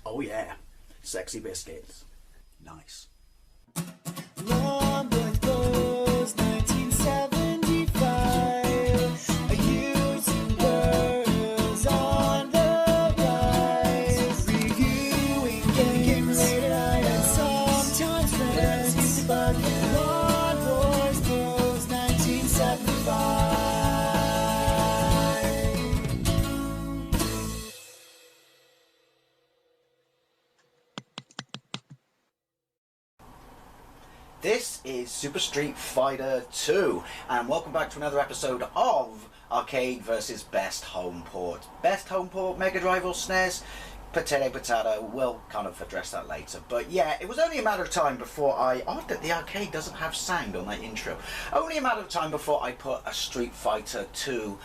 Oh yeah, sexy biscuits. Nice. Long boys blues, 1975. YouTubers on the rise, reviewing games late at night and sometimes friends. But Long boys blues, 1975. This is Super Street Fighter 2, and welcome back to another episode of Arcade versus Best Home Port. Best Home Port, Mega Drive or SNES? Potato, we'll kind of address that later. But yeah, it was only a matter of time before odd that the arcade doesn't have sound on that intro. Only a matter of time before I put a Street Fighter 2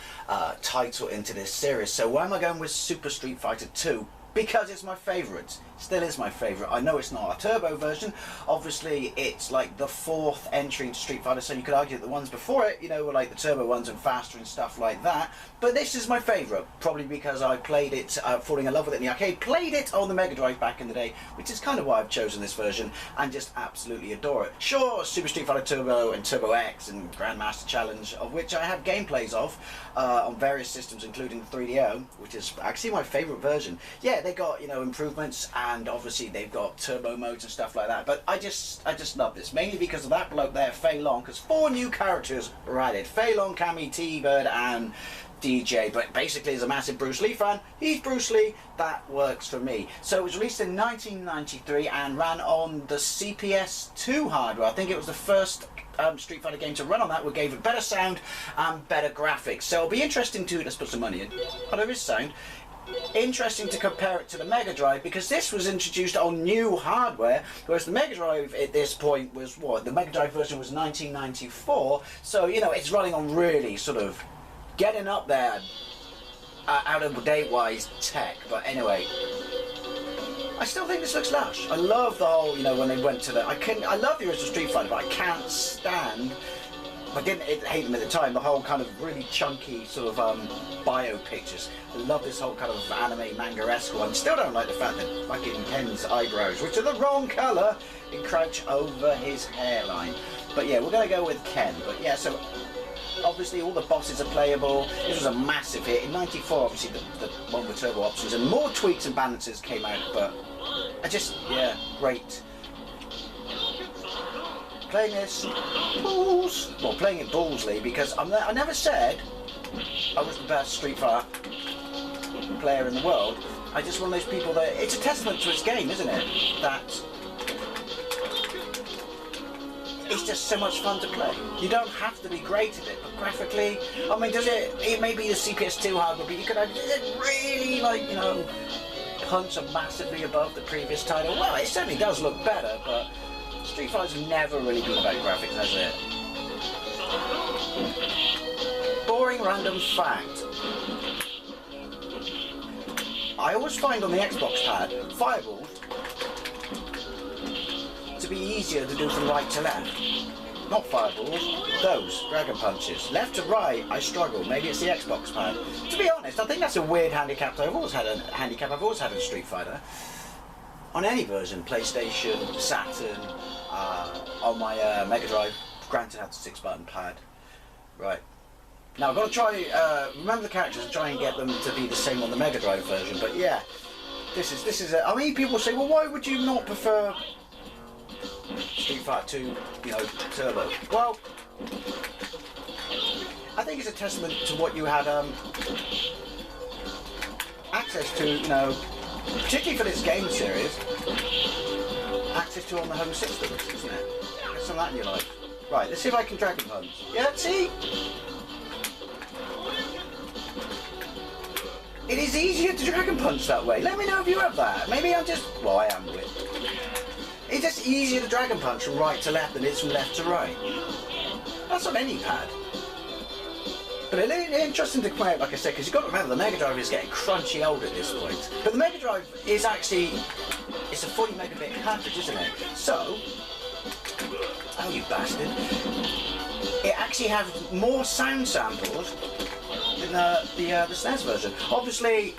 title into this series. So why am I going with Super Street Fighter 2? Because it's my favourite. Still is my favourite. I know it's not a turbo version. Obviously, it's like the fourth entry into Street Fighter, so you could argue that the ones before it, you know, were like the turbo ones and faster and stuff like that. But this is my favourite, probably because I played it, falling in love with it in the arcade, played it on the Mega Drive back in the day, which is kind of why I've chosen this version, and just absolutely adore it. Sure, Super Street Fighter Turbo and Turbo X and Grandmaster Challenge, of which I have gameplays of on various systems, including the 3DO, which is actually my favourite version. Yeah, they got, you know, improvements, and obviously they've got turbo modes and stuff like that, but I just love this, mainly because of that bloke there, Fei Long, because 4 new characters were added. Fei Long, Cammy, T-Bird and DJ, but basically as a massive Bruce Lee fan, he's Bruce Lee, that works for me. So it was released in 1993 and ran on the CPS2 hardware. I think it was the first Street Fighter game to run on that, which gave it better sound and better graphics. So it'll be interesting to, let's put some money in, but there is sound. Interesting to compare it to the Mega Drive, because this was introduced on new hardware, whereas the Mega Drive at this point was what? The Mega Drive version was 1994, so you know it's running on really sort of getting up there out of date wise tech. But anyway, I still think this looks lush. I love the whole, you know, when they went to the, I love the original Street Fighter, but I can't stand, I didn't hate them at the time, the whole kind of really chunky sort of bio pictures. I love this whole kind of anime manga-esque one. Still don't like the fact that fucking Ken's eyebrows, which are the wrong colour, encroach over his hairline. But yeah, we're going to go with Ken. But yeah, so obviously all the bosses are playable. This was a massive hit. In 94, obviously the one with turbo options, and more tweaks and balances came out, but yeah, great. Playing this balls, well, playing it ballsly, because I never said I was the best Street Fighter player in the world. I just one of those people that, it's a testament to its game, isn't it? That it's just so much fun to play. You don't have to be great at it, but graphically, I mean, it may be the CPS2 hardware, but you could, does it really, like, you know, punch massively above the previous title? Well, it certainly does look better, but Street Fighter's never really been about graphics, has it? Boring random fact. I always find on the Xbox pad, fireballs to be easier to do from right to left. Not fireballs, those, dragon punches. Left to right, I struggle. Maybe it's the Xbox pad. To be honest, I think that's a weird handicap I've always had in Street Fighter. On any version, PlayStation, Saturn, on my Mega Drive, granted I had the 6-button pad. Right. Now I've got to try, remember the characters and try and get them to be the same on the Mega Drive version, but yeah, this is I mean, people say, well, why would you not prefer Street Fighter 2, you know, Turbo? Well, I think it's a testament to what you had access to, you know, particularly for this game series, access to on the home system, isn't it? Get some of that in your life. Right, let's see if I can Dragon Punch. Yeah, see? It is easier to Dragon Punch that way. Let me know if you have that. Maybe I'm just, well, I am with. It's just easier to Dragon Punch from right to left than it is from left to right. That's on any pad. But it's interesting to point out, like I said, because you've got to remember the Mega Drive is getting crunchy old at this point. But the Mega Drive is actually, it's a 40 megabit cartridge, isn't it? So, oh you bastard, it actually has more sound samples than the SNES version. Obviously,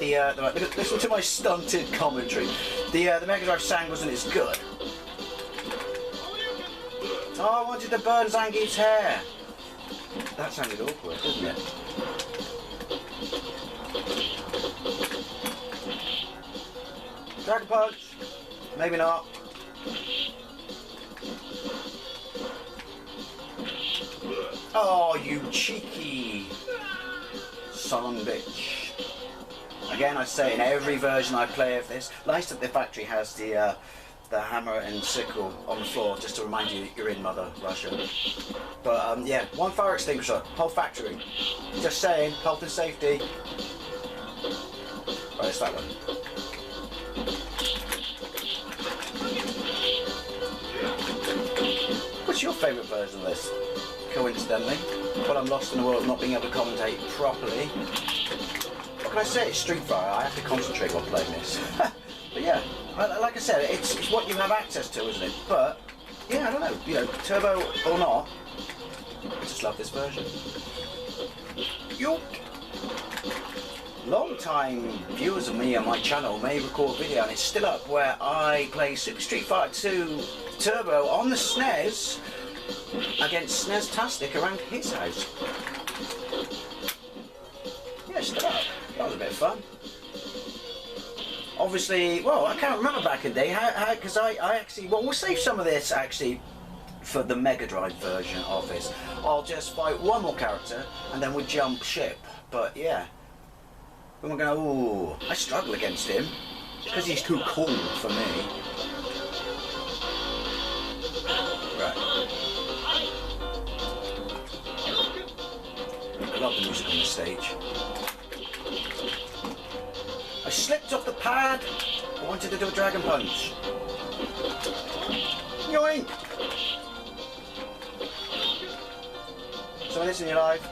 listen to my stunted commentary. The Mega Drive sound wasn't as good. Oh, I wanted to burn Zangief's hair. That sounded awkward, didn't it? Dragon Punch. Maybe not. Oh, you cheeky son of a bitch. Again, I say in every version I play of this, nice that the factory has the hammer and sickle on the floor just to remind you that you're in Mother Russia. But yeah, one fire extinguisher, whole factory. Just saying, health and safety. Right, it's that one. What's your favourite version of this? Coincidentally, when I'm lost in the world not being able to commentate properly. What can I say? It's Street Fighter, I have to concentrate while playing this. But yeah, like I said, it's what you have access to, isn't it? But, yeah, I don't know, you know, turbo or not, I just love this version. York! Long-time viewers of me on my channel may recall a video, and it's still up, where I play Super Street Fighter 2 Turbo on the SNES against SNES-tastic around his house. Yeah, still up. That was a bit of fun. Obviously, well, I can't remember back in the day, because I actually, well, we'll save some of this, actually, for the Mega Drive version of this. I'll just fight one more character, and then we'll jump ship. But, yeah. We're going to go, ooh, I struggle against him, because he's too cool for me. Right. I love the music on the stage. I slipped off the pad. I wanted to do a Dragon Punch. Yoink! So listen, you live.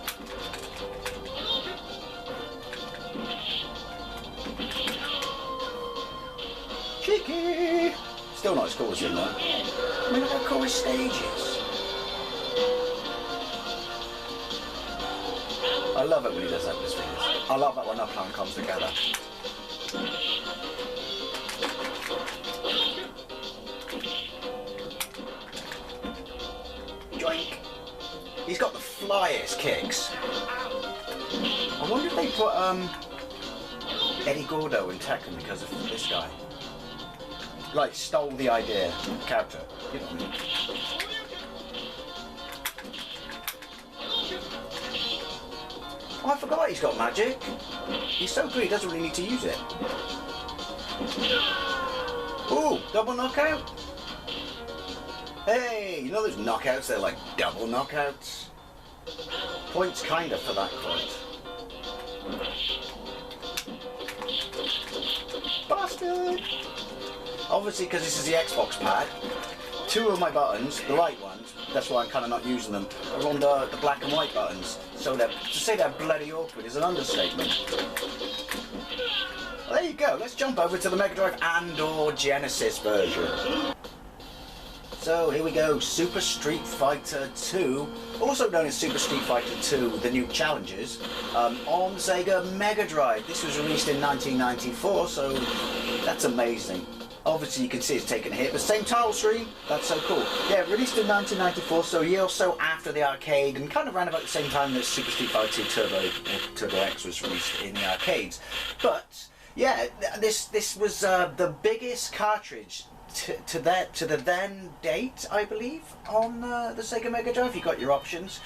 Cheeky! Still not as cool as him though. I mean, look how cool his stage is. I love it when he does that with his fingers. I love it when our plan comes together. Joink! He's got the flyest kicks. I wonder if they put Eddie Gordo in Tekken because of this guy. Like, stole the idea, character. You know what I mean? Oh, I forgot he's got magic. He's so good he doesn't really need to use it. Ooh, double knockout. Hey, you know those knockouts, they're like double knockouts? Points kinda for that point. Bastard! Obviously, because this is the Xbox pad, two of my buttons, the right ones, that's why I'm kind of not using them, are on the black and white buttons. So to say they're bloody awkward is an understatement. Well, there you go. Let's jump over to the Mega Drive and/or Genesis version. So here we go, Super Street Fighter 2, also known as Super Street Fighter 2, The New Challenges, on Sega Mega Drive. This was released in 1994, so that's amazing. Obviously you can see it's taken a hit, but same title screen, that's so cool. Yeah, released in 1994, so a year or so after the arcade, and kind of around about the same time that Super Street Fighter 2 Turbo, or Turbo X was released in the arcades. But, yeah, this was the biggest cartridge to the then date, I believe, on the Sega Mega Drive. You got your options.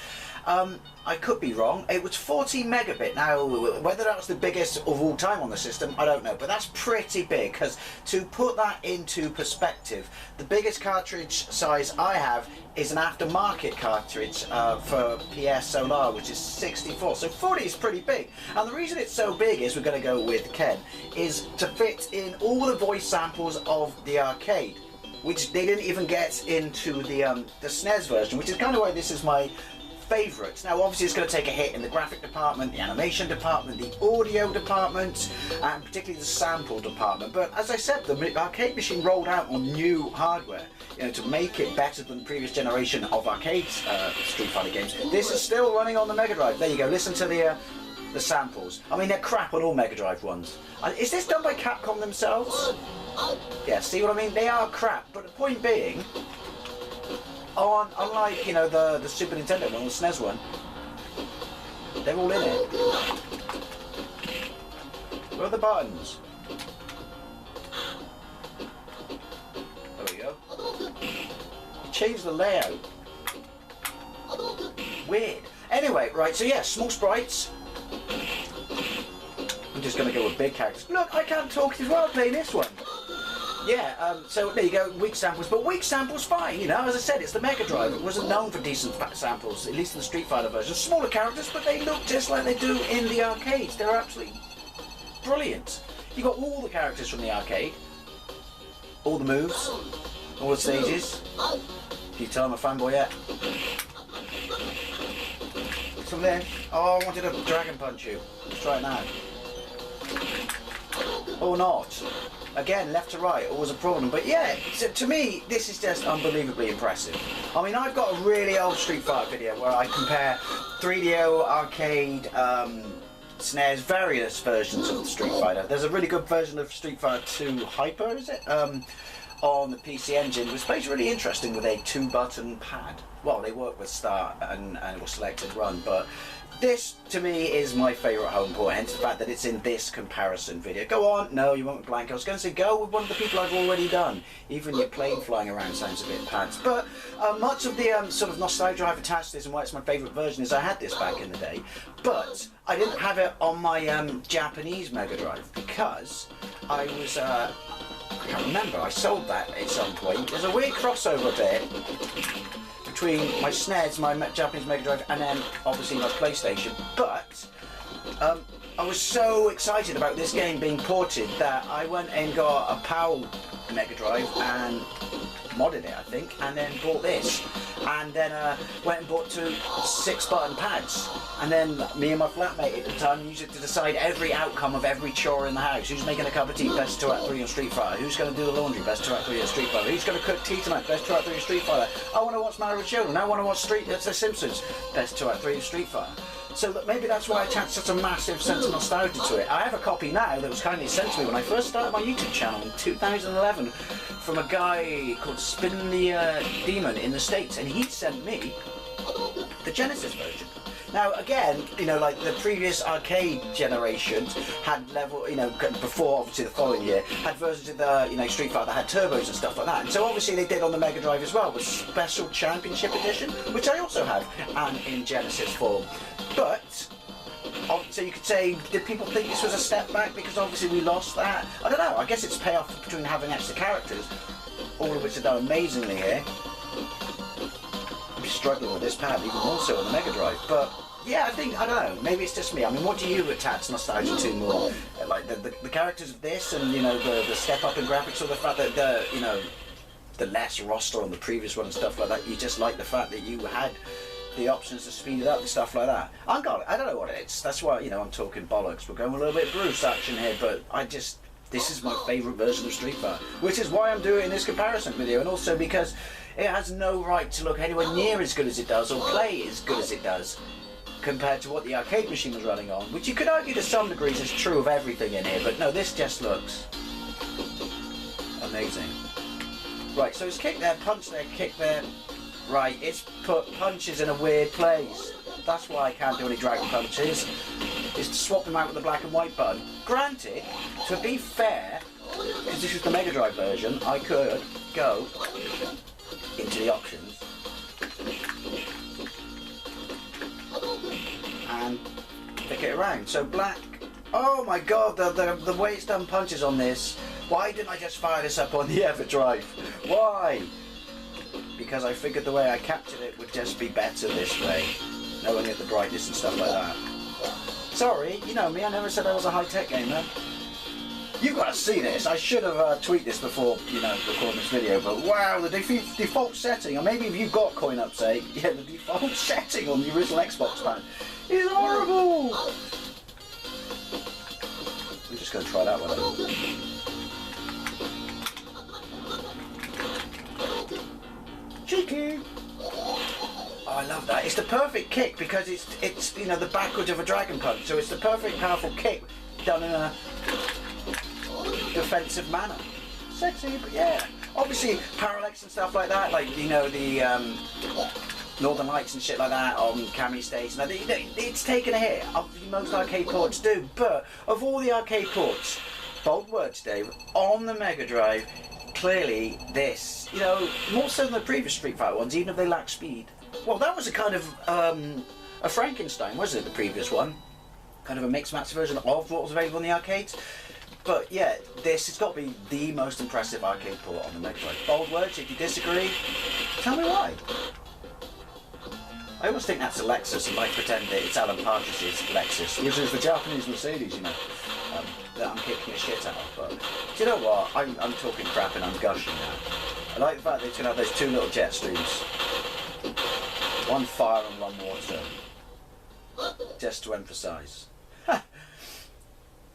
I could be wrong. It was 40 megabit. Now, whether that was the biggest of all time on the system, I don't know. But that's pretty big, because to put that into perspective, the biggest cartridge size I have is an aftermarket cartridge for PS Solar, which is 64. So 40 is pretty big. And the reason it's so big is, we're going to go with Ken, is to fit in all the voice samples of the arcade, which they didn't even get into the SNES version, which is kind of why this is my favourites. Now obviously it's going to take a hit in the graphic department, the animation department, the audio department, and particularly the sample department. But as I said, the arcade machine rolled out on new hardware, you know, to make it better than the previous generation of arcade Street Fighter games. This is still running on the Mega Drive. There you go, listen to the the samples. I mean, they're crap on all Mega Drive ones. Is this done by Capcom themselves? Yeah, see what I mean? They are crap, but the point being, unlike, you know, the Super Nintendo one, the SNES one, they're all in it. Where are the buttons? There we go. Change the layout. Weird. Anyway, right, so yeah, small sprites. I'm just going to go with big characters. Look, I can't talk as well playing this one. Yeah, so there you go, weak samples, but weak samples fine, you know, as I said, it's the Mega Drive. It wasn't known for decent samples, at least in the Street Fighter version. Smaller characters, but they look just like they do in the arcades. They're absolutely brilliant. You got all the characters from the arcade, all the moves, all the stages. Can you tell I'm a fanboy yet? From there, oh, I wanted to dragon punch you. Let's try it now. Or not. Again, left to right, always a problem. But yeah, to me, this is just unbelievably impressive. I mean, I've got a really old Street Fighter video where I compare 3DO, arcade, SNES, various versions of the Street Fighter. There's a really good version of Street Fighter 2 Hyper, is it? On the PC Engine, which plays really interesting with a 2-button pad. Well, they work with start and it will select and run, but this, to me, is my favourite home port, hence the fact that it's in this comparison video. Go on. No, you won't blank. I was going to say go with one of the people I've already done. Even your plane flying around sounds a bit pants. But much of the sort of nostalgia I've attached to this and why it's my favourite version is I had this back in the day, but I didn't have it on my Japanese Mega Drive because I was... I can't remember, I sold that at some point. There's a weird crossover bit between my SNES, my Japanese Mega Drive, and then obviously my PlayStation. But I was so excited about this game being ported that I went and got a PAL Mega Drive and modded it, I think, and then bought this. And then went and bought 2 6-button pads. And then me and my flatmate at the time used it to decide every outcome of every chore in the house. Who's making a cup of tea? Best 2 out of 3 on Street Fighter. Who's going to do the laundry? Best 2 out of 3 on Street Fighter. Who's going to cook tea tonight? Best 2 out of 3 on Street Fighter. I want to watch Married with Children. I want to watch The Simpsons. Best 2 out of 3 on Street Fighter. So maybe that's why I attached such a massive sense of nostalgia to it. I have a copy now that was kindly sent to me when I first started my YouTube channel in 2011 from a guy called Spin the Demon in the States, and he sent me the Genesis version. Now again, you know, like the previous arcade generations had level, you know, before obviously the following year, had versions of the, you know, Street Fighter that had turbos and stuff like that. And so obviously they did on the Mega Drive as well with Special Championship Edition, which I also have, and in Genesis form. But so you could say, did people think this was a step back because obviously we lost that? I don't know. I guess it's payoff between having extra characters, all of which are done amazingly here. I'm struggling with this pad even more so on the Mega Drive, but yeah, I don't know, maybe it's just me. I mean, what do you attach nostalgia to more? Like the characters of this, and you know, the step up in graphics, or the fact that the less roster on the previous one and stuff like that? You just like the fact that you had the options to speed it up and stuff like that. I don't know what it is. That's why, you know, I'm talking bollocks. We're going a little bit Bruce action here, but this is my favourite version of Street Fighter, which is why I'm doing this comparison video, and also because it has no right to look anywhere near as good as it does or play as good as it does compared to what the arcade machine was running on, which you could argue to some degrees is true of everything in here, but no, this just looks amazing. Right, so it's kick there, punch there, kick there. Right, it's put punches in a weird place. That's why I can't do any dragon punches, is to swap them out with the black and white button. Granted, to be fair, because this is the Mega Drive version, I could go into the options and pick it around. So black, oh my god, the way it's done punches on this. Why didn't I just fire this up on the Everdrive? Why? Because I figured the way I captured it would just be better this way, knowing at the brightness and stuff like that. Sorry, you know me, I never said I was a high-tech gamer. You've got to see this. I should have tweeted this before, you know, recording this video, but wow, the default setting, or maybe if you've got coin-up sake, yeah, the default setting on the original Xbox pad is horrible! I'm just going to try that one out. Cheeky! I love that. It's the perfect kick because it's you know, the backwards of a dragon punch, so it's the perfect powerful kick done in a defensive manner. Sexy, but yeah. Obviously, parallax and stuff like that, like, you know, the Northern Lights and shit like that on Camry Stage. Now, it's taken a hit. Most arcade ports do, but of all the arcade ports, bold words, Dave, on the Mega Drive, clearly this, you know, more so than the previous Street Fighter ones, even if they lack speed. Well, that was a kind of a Frankenstein, wasn't it, the previous one? Kind of a mixed match version of what was available in the arcades. But yeah, this has got to be the most impressive arcade port on the Mega Drive. Bold words, if you disagree, tell me why. I always think that's a Lexus and like pretend that it's Alan Partridge's Lexus, which is the Japanese Mercedes, you know, that I'm kicking the shit out of. But do you know what? I'm talking crap and I'm gushing now. I like the fact that it's going to have those two little jet streams. One fire and one water. Just to emphasise.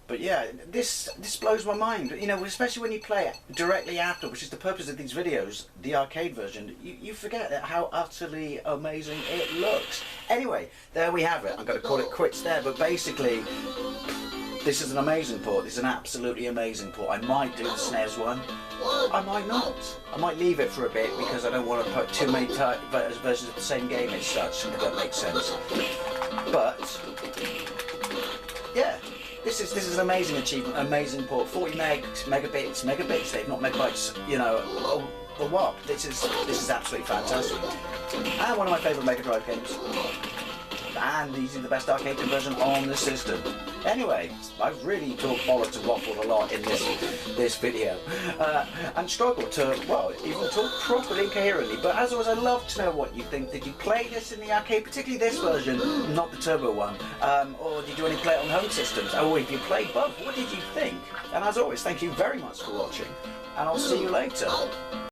But yeah, this blows my mind, you know, especially when you play it directly after, which is the purpose of these videos, the arcade version. You forget how utterly amazing it looks. Anyway, there we have it. I'm going to call it quits there, but basically, this is an amazing port. This is an absolutely amazing port. I might do the SNES one. I might not. I might leave it for a bit because I don't want to put too many versions of the same game as such, if that makes sense. But yeah. This is an amazing achievement, amazing port. 40 megabits, Dave, not megabytes. You know, the what? This is absolutely fantastic. And one of my favourite Mega Drive games. And easily the best arcade version on the system. Anyway, I've really talked bollocks and waffled a lot in this video, and struggled to, well, even talk properly coherently. But as always, I'd love to know what you think. Did you play this in the arcade, particularly this version, not the turbo one, or did you only play it on home systems? Oh, if you played both, what did you think? And as always, thank you very much for watching, and I'll see you later.